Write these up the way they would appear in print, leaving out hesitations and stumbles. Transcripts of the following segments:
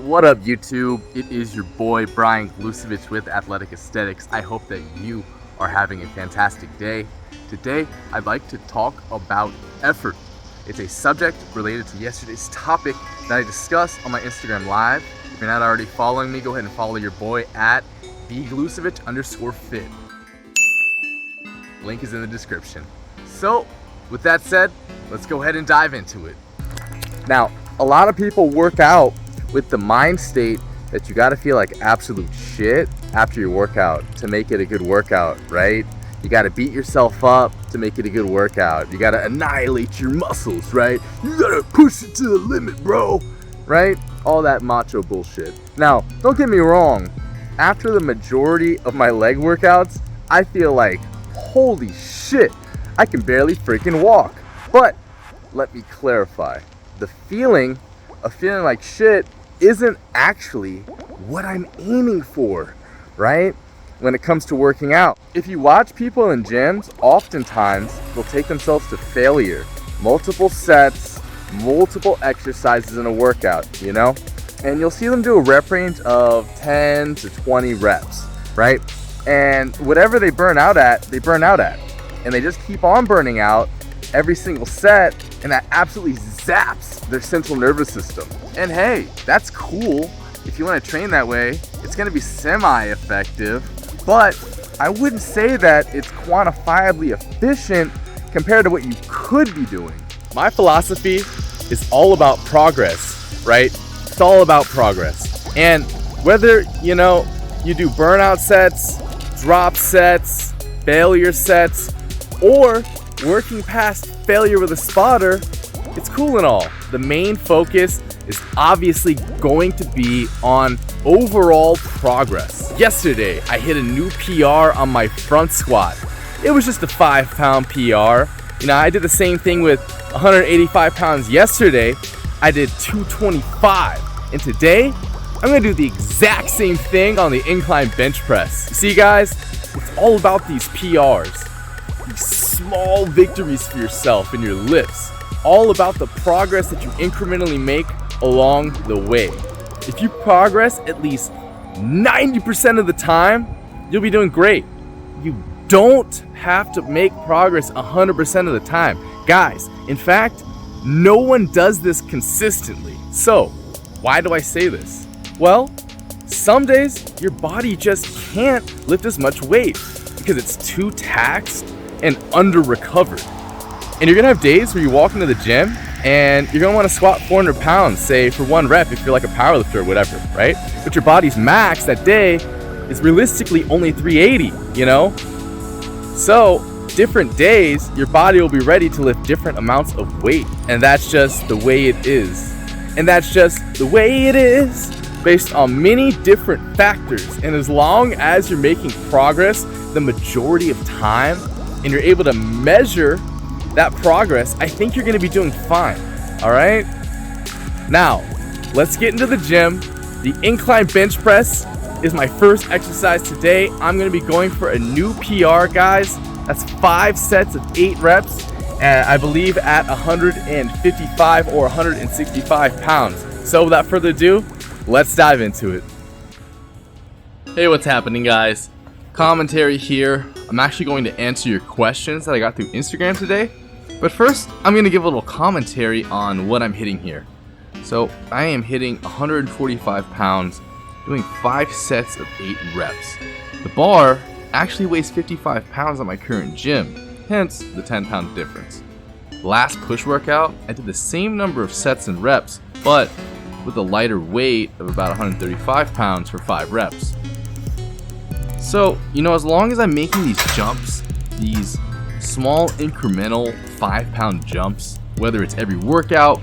What up, YouTube? It is your boy Brian Glusevich with Athletic Aesthetics. I hope that you are having a fantastic day. Today, I'd like to talk about effort. It's a subject related to yesterday's topic that I discussed on my Instagram Live. If you're not already following me, go ahead and follow your boy at bglusevich_fit. Link is in the description. So, with that said, let's go ahead and dive into it. Now, a lot of people work out with the mind state that you gotta feel like absolute shit after your workout to make it a good workout, right? You gotta beat yourself up to make it a good workout. You gotta annihilate your muscles, right? You gotta push it to the limit, bro, right? All that macho bullshit. Now, don't get me wrong. After the majority of my leg workouts, I feel like, holy shit, I can barely freaking walk. But let me clarify. The feeling of feeling like shit isn't actually what I'm aiming for, right? When it comes to working out. If you watch people in gyms, oftentimes they'll take themselves to failure. Multiple sets, multiple exercises in a workout, you know? And you'll see them do a rep range of 10 to 20 reps, right? And whatever they burn out at, they burn out at. And they just keep on burning out every single set, and that absolutely zaps their central nervous system. And hey, that's cool. If you want to train that way, it's going to be semi-effective, but I wouldn't say that it's quantifiably efficient compared to what you could be doing. My philosophy is all about progress, right? It's all about progress. And whether, you do burnout sets, drop sets, failure sets, or working past failure with a spotter, it's cool and all. The main focus is obviously going to be on overall progress. Yesterday, I hit a new PR on my front squat. It was just a 5-pound PR. I did the same thing with 185 pounds yesterday. I did 225. And today, I'm gonna do the exact same thing on the incline bench press. You see, guys, it's all about these PRs. These small victories for yourself and your lifts, all about the progress that you incrementally make along the way. If you progress at least 90% of the time, you'll be doing great. You don't have to make progress 100% of the time. Guys, in fact, no one does this consistently. So, why do I say this? Well, some days your body just can't lift as much weight because it's too taxed and under recovered. And you're gonna have days where you walk into the gym and you're gonna wanna squat 400 pounds, say for one rep if you're like a powerlifter or whatever, right? But your body's max that day is realistically only 380, So different days, your body will be ready to lift different amounts of weight. And that's just the way it is. And that's just the way it is based on many different factors. And as long as you're making progress the majority of time, and you're able to measure that progress, I think you're gonna be doing fine, all right? Now, let's get into the gym. The incline bench press is my first exercise today. I'm gonna be going for a new PR, guys. That's 5 sets of 8 reps, and I believe at 155 or 165 pounds. So without further ado, let's dive into it. Hey, what's happening, guys? Commentary here. I'm actually going to answer your questions that I got through Instagram today. But first, I'm going to give a little commentary on what I'm hitting here. So I am hitting 145 pounds, doing 5 sets of 8 reps. The bar actually weighs 55 pounds at my current gym, hence the 10-pound difference. Last push workout, I did the same number of sets and reps, but with a lighter weight of about 135 pounds for 5 reps. So, as long as I'm making these jumps, these small incremental 5-pound jumps, whether it's every workout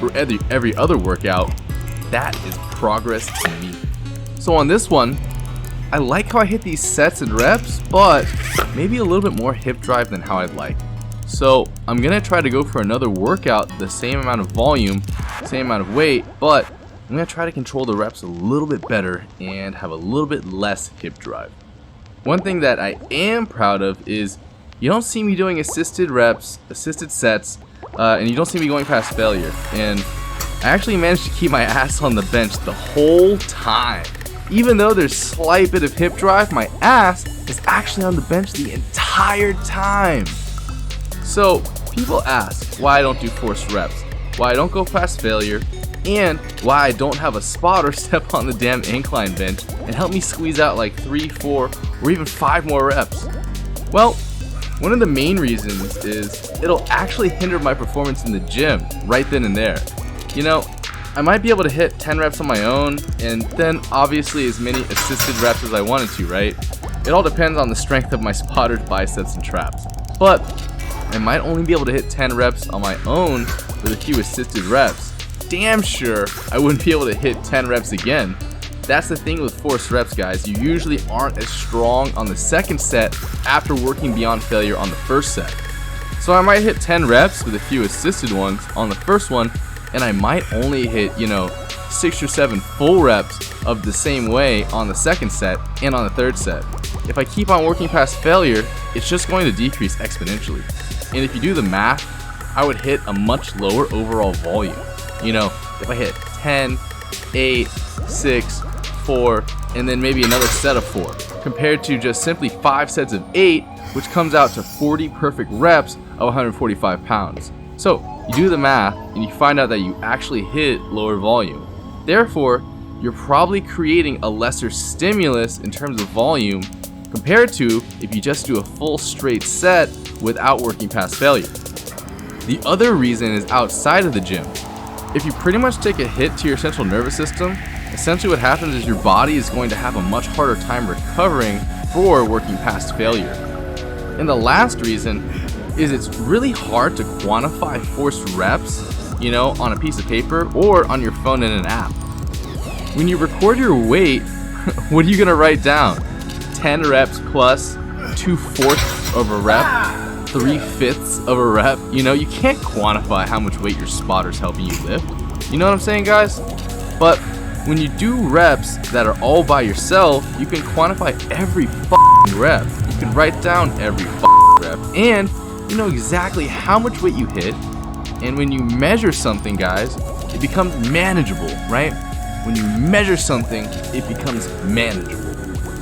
or every other workout, that is progress to me. So on this one, I like how I hit these sets and reps, but maybe a little bit more hip drive than how I'd like. So I'm gonna try to go for another workout, the same amount of volume, same amount of weight, but I'm gonna try to control the reps a little bit better and have a little bit less hip drive. One thing that I am proud of is you don't see me doing assisted reps, assisted sets, and you don't see me going past failure. And I actually managed to keep my ass on the bench the whole time. Even though there's slight bit of hip drive, my ass is actually on the bench the entire time. So people ask why I don't do forced reps, why I don't go past failure, and why I don't have a spotter step on the damn incline bench and help me squeeze out like 3, 4, or even 5 more reps. Well, one of the main reasons is it'll actually hinder my performance in the gym right then and there. You know, I might be able to hit 10 reps on my own and then obviously as many assisted reps as I wanted to, right? It all depends on the strength of my spotters, biceps, and traps. But I might only be able to hit 10 reps on my own with a few assisted reps. Damn sure I wouldn't be able to hit 10 reps again. That's the thing with forced reps, guys. You usually aren't as strong on the second set after working beyond failure on the first set. So I might hit 10 reps with a few assisted ones on the first one, and I might only hit, 6 or 7 full reps of the same way on the second set and on the third set. If I keep on working past failure, it's just going to decrease exponentially. And if you do the math, I would hit a much lower overall volume. If I hit 10, 8, 6, 4, and then maybe another set of 4, compared to just simply 5 sets of 8, which comes out to 40 perfect reps of 145 pounds. So you do the math and you find out that you actually hit lower volume. Therefore, you're probably creating a lesser stimulus in terms of volume compared to if you just do a full straight set without working past failure. The other reason is outside of the gym. If you pretty much take a hit to your central nervous system, essentially what happens is your body is going to have a much harder time recovering for working past failure. And the last reason is it's really hard to quantify forced reps, on a piece of paper or on your phone in an app. When you record your weight, what are you gonna write down? 10 reps plus 2/4 of a rep, 3/5 of a rep. You can't quantify how much weight your spotter's helping you lift. You know what I'm saying, guys? But when you do reps that are all by yourself, you can quantify every rep. You can write down every rep, and you know exactly how much weight you hit. And when you measure something, guys, it becomes manageable, right? When you measure something, it becomes manageable.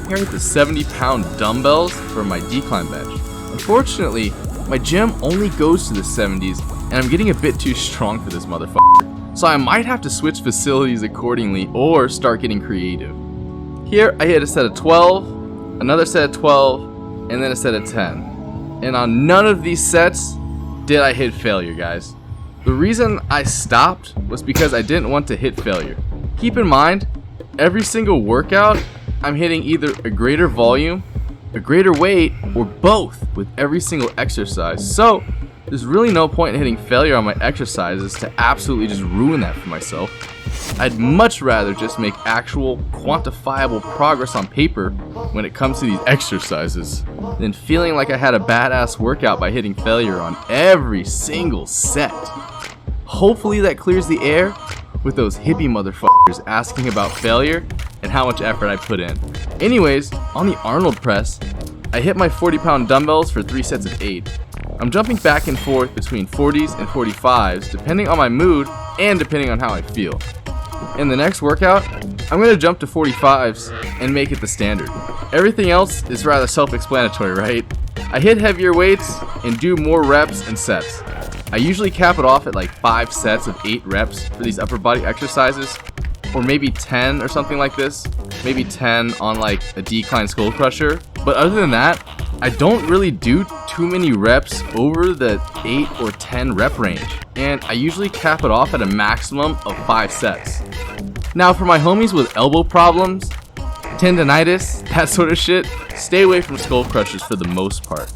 Here with the 70-pound dumbbells for my decline bench. Unfortunately, my gym only goes to the 70s, and I'm getting a bit too strong for this motherfucker. So I might have to switch facilities accordingly or start getting creative. Here I hit a set of 12, another set of 12, and then a set of 10. And on none of these sets did I hit failure, guys. The reason I stopped was because I didn't want to hit failure. Keep in mind, every single workout, I'm hitting either a greater volume, a greater weight, or both with every single exercise. So there's really no point in hitting failure on my exercises to absolutely just ruin that for myself. I'd much rather just make actual quantifiable progress on paper when it comes to these exercises than feeling like I had a badass workout by hitting failure on every single set. Hopefully that clears the air with those hippie motherfuckers asking about failure and how much effort I put in. Anyways, on the Arnold press, I hit my 40-pound dumbbells for 3 sets of 8. I'm jumping back and forth between 40s and 45s depending on my mood and depending on how I feel. In the next workout, I'm going to jump to 45s and make it the standard. Everything else is rather self-explanatory, right? I hit heavier weights and do more reps and sets. I usually cap it off at like 5 sets of 8 reps for these upper body exercises, or maybe 10 or something like this. Maybe 10 on like a decline skull crusher. But other than that, I don't really do too many reps over the 8 or 10 rep range, and I usually cap it off at a maximum of 5 sets. Now for my homies with elbow problems, tendonitis, that sort of shit, stay away from skull crushers for the most part.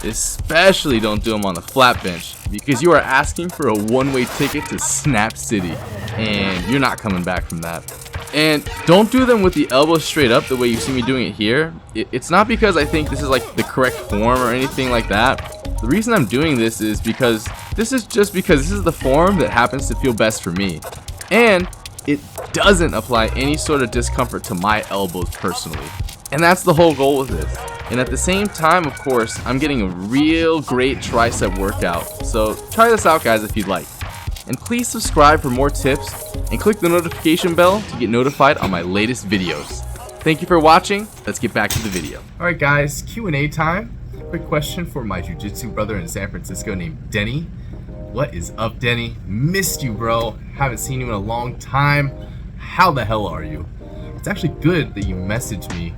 Especially don't do them on the flat bench, because you are asking for a one-way ticket to Snap City, and you're not coming back from that. And don't do them with the elbow straight up the way you see me doing it here. It's not because I think this is like the correct form or anything like that. The reason I'm doing this is because this is the form that happens to feel best for me. And it doesn't apply any sort of discomfort to my elbows personally. And that's the whole goal with this. And at the same time, of course, I'm getting a real great tricep workout. So try this out, guys, if you'd like. and please subscribe for more tips and click the notification bell to get notified on my latest videos. Thank you for watching. Let's get back to the video. Alright guys, Q&A time. Quick question for my jiu-jitsu brother in San Francisco named Denny. What is up, Denny? Missed you, bro. Haven't seen you in a long time. How the hell are you? It's actually good that you messaged me.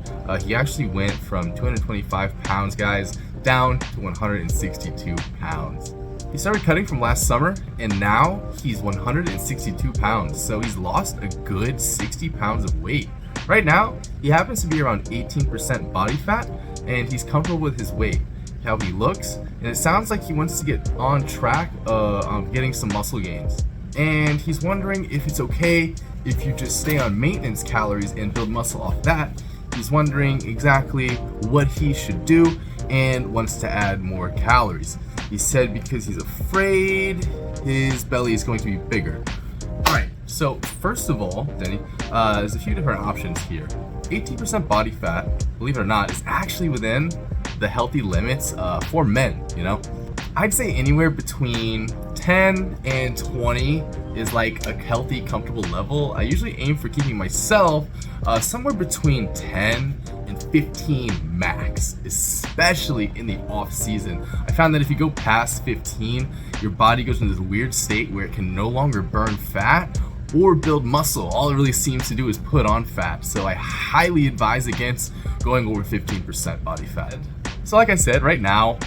He actually went from 225 pounds, guys, down to 162 pounds. He started cutting from last summer, and now he's 162 pounds. So he's lost a good 60 pounds of weight. Right now, he happens to be around 18% body fat, and he's comfortable with his weight, how he looks, and it sounds like he wants to get on track on getting some muscle gains. And he's wondering if it's okay if you just stay on maintenance calories and build muscle off that. He's wondering exactly what he should do and wants to add more calories. He said because he's afraid his belly is going to be bigger. Alright, so first of all, Denny, there's a few different options here. 18% body fat, believe it or not, is actually within the healthy limits for men, you know? I'd say anywhere between 10 and 20 is like a healthy, comfortable level. I usually aim for keeping myself somewhere between 10 and 15 max, especially in the off season. I found that if you go past 15, your body goes into this weird state where it can no longer burn fat or build muscle. All it really seems to do is put on fat. So I highly advise against going over 15% body fat. So like I said, right now,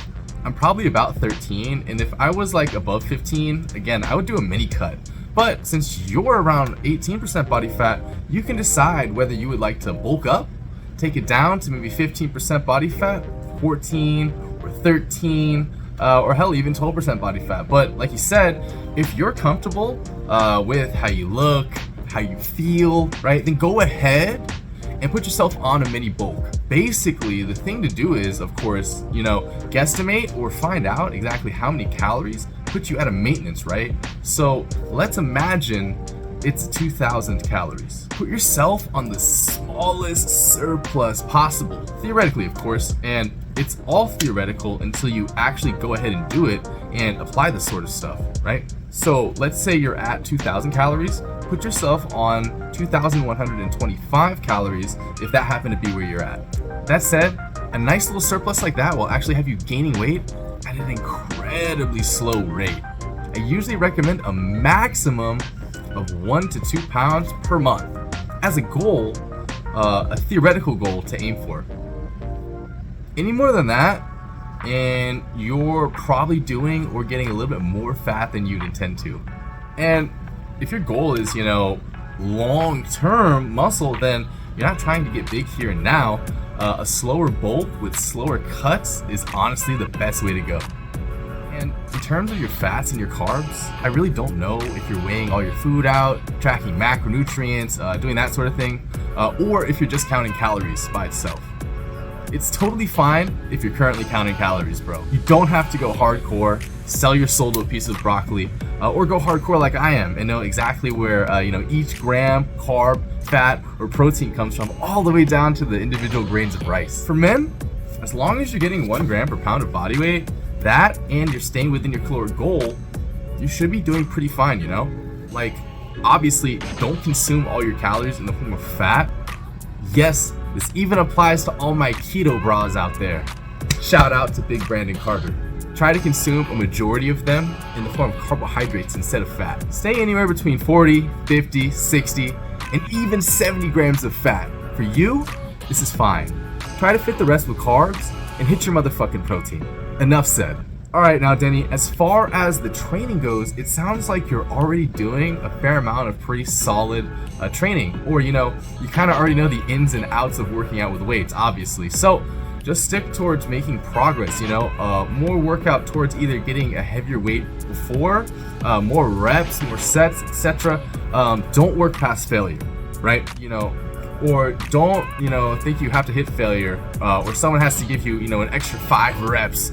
I'm probably about 13, and if I was like above 15, again, I would do a mini cut. But since you're around 18% body fat, you can decide whether you would like to bulk up, take it down to maybe 15% body fat, 14 or 13, or hell, even 12% body fat. But like you said, if you're comfortable with how you look, how you feel, right, then go ahead and put yourself on a mini bulk. Basically, the thing to do is, of course, you know, guesstimate or find out exactly how many calories put you at a maintenance, right? So let's imagine it's 2,000 calories. Put yourself on the smallest surplus possible, theoretically, of course, and it's all theoretical until you actually go ahead and do it and apply this sort of stuff, right? So let's say you're at 2,000 calories, put yourself on 2,125 calories if that happened to be where you're at. That said, a nice little surplus like that will actually have you gaining weight at an incredibly slow rate. I usually recommend a maximum of 1 to 2 pounds per month as a goal, a theoretical goal to aim for. Any more than that, and you're probably doing or getting a little bit more fat than you'd intend to. And if your goal is, you know, long-term muscle, then you're not trying to get big here and now. A slower bulk with slower cuts is honestly the best way to go. And in terms of your fats and your carbs, I really don't know if you're weighing all your food out, tracking macronutrients, doing that sort of thing, or if you're just counting calories by itself. It's totally fine if you're currently counting calories, bro. You don't have to go hardcore, sell your soul to a piece of broccoli, or go hardcore like I am and know exactly where each gram, carb, fat, or protein comes from, all the way down to the individual grains of rice. For men, as long as you're getting 1 gram per pound of body weight, that and you're staying within your caloric goal, you should be doing pretty fine, you know? Like, obviously, don't consume all your calories in the form of fat. Yes, this even applies to all my keto bras out there. Shout out to Big Brandon Carter. Try to consume a majority of them in the form of carbohydrates instead of fat. Stay anywhere between 40, 50, 60, and even 70 grams of fat. For you, this is fine. Try to fit the rest with carbs and hit your motherfucking protein. Enough said. Alright, now Denny, as far as the training goes, it sounds like you're already doing a fair amount of pretty solid training. Or, you kind of already know the ins and outs of working out with weights, obviously. So, just stick towards making progress, more workout towards either getting a heavier weight before, more reps, more sets, etc. Don't work past failure, right? Or don't, think you have to hit failure, or someone has to give you, an extra 5 reps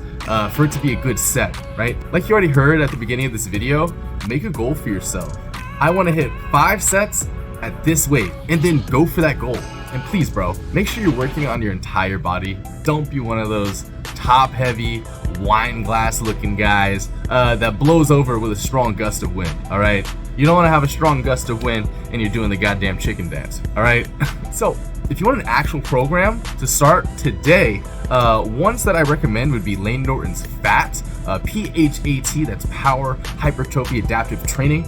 for it to be a good set, right? Like you already heard at the beginning of this video, make a goal for yourself. I want to hit 5 sets at this weight, and then go for that goal. And please, bro, make sure you're working on your entire body. Don't be one of those top heavy, wine glass looking guys that blows over with a strong gust of wind, all right? You don't want to have a strong gust of wind and you're doing the goddamn chicken dance, all right? So if you want an actual program to start today, ones that I recommend would be Lane Norton's PHAT, PHAT, that's Power Hypertrophy Adaptive Training,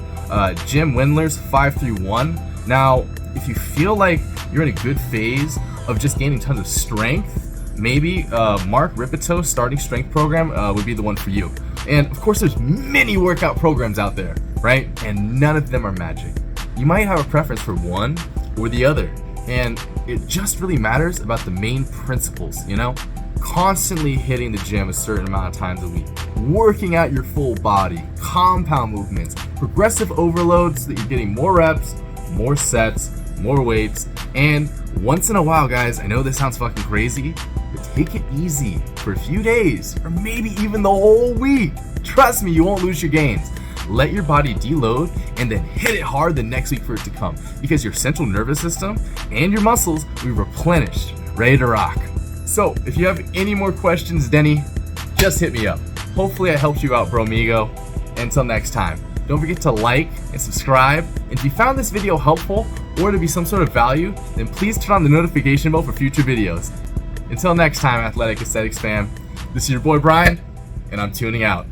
Jim Wendler's 5-3-1. Now, if you feel like you're in a good phase of just gaining tons of strength, maybe Mark Ripeto's starting strength program would be the one for you. And of course, there's many workout programs out there, right? And none of them are magic. You might have a preference for one or the other, and it just really matters about the main principles, you know? Constantly hitting the gym a certain amount of times a week, working out your full body, compound movements, progressive overloads so that you're getting more reps, more sets, more weights, and once in a while, guys, I know this sounds fucking crazy, but take it easy for a few days or maybe even the whole week. Trust me, you won't lose your gains. Let your body deload and then hit it hard the next week for it to come, because your central nervous system and your muscles will be replenished, ready to rock. So if you have any more questions, Denny, just hit me up. Hopefully I helped you out, bromigo. Until next time, don't forget to like and subscribe. And if you found this video helpful or to be some sort of value, then please turn on the notification bell for future videos. Until next time, Athletic Aesthetics fam, this is your boy Brian, and I'm tuning out.